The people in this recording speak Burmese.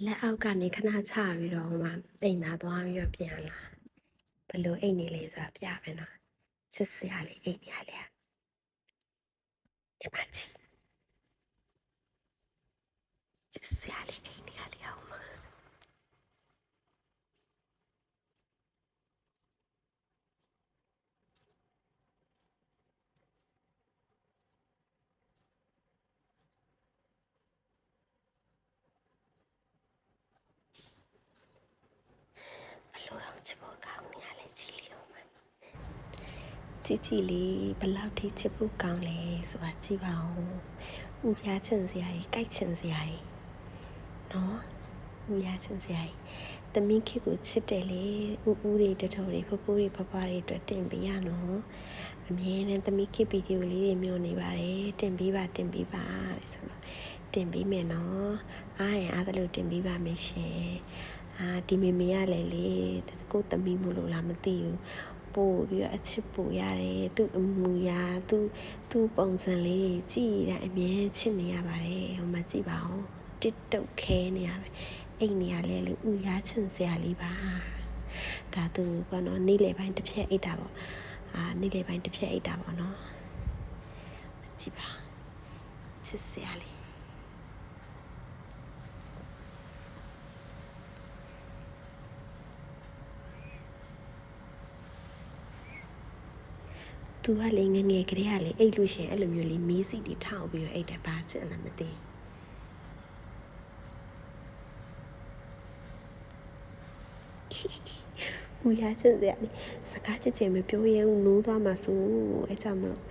လက်အောက်ကနေခဏချပြီးတော့မှအိမ်သာသွားပြီးတော့ပြန်လာဘလို့အိမ်နေလေဆိုတာပြမယ်နော်ချစ်စရာလေးအိမ်နေရလေဒီမှာချစ်စရာလေးအိမ်နေရလေအောင်မဘလို့တော့ချစ်ဖို့ကောင်းနေရလေကြည်လီအောင်မကြည်လေးဘလောက်ထိချစ်ဖို့ကောင်းလဲဆိုတာကြည့်ပါဦးဥပြချင်စရာကြီးကြိုက်ချင်စရာကြီးနော်ဥပြချင်စရာကြီးတမင်းခေကိုချစ်တယ်လေဥတွေတထော်တွေဖဖိုးတွေဖဖွားတွေအတွက်တင်ပေးရနော်အမြဲတမ်းတမီးခေဗီဒီယိုလေးတွေမျှော်နေပါတယ်တင်ပေးပါတဲ့ဆိုတော့တင်ပေးမယ်နော်အားရင်အားသလိုတင်ပေးပါမယ်ရှင်ဒီမေမေရလေလေကိုတမီးမလို့လားမသိဘူးပို့ပြီးအချစ်ပို့ရတယ်သူ့အမူအရာသူ့ပုံစံလေးတွေကြည့်ရအမြဲချစ်နေရပါတယ်ဟိုမှာကြည့်ပါဦးတစ်တုတ်ခဲနေရပဲအိတ်နေရလဲလို့ဥရချင်စရာလေးပါဒါသူပေါ့နော်နေ့လေပိုင်းတစ်ဖြက်အိတ်တာပေါ့နေ့လေပိုင်းတစ်ဖြက်အိတ်တာပေါ့နော်ကြည့်ပါချစ်စရာလေးသူကလေငငယ်ကလေးကလေအိတ်လို့ရှင်အဲ့လိုမျိုးလေးမီးစီတွေထောက်ပြီးတော့အိတ်တယ်ပါချင်လားမသိဦးရချင်စရာလေးစကားချစ်ချင်မပြောရဘူးနိုးသွားမှာဆိုအဲ့ကြောင့်မလို့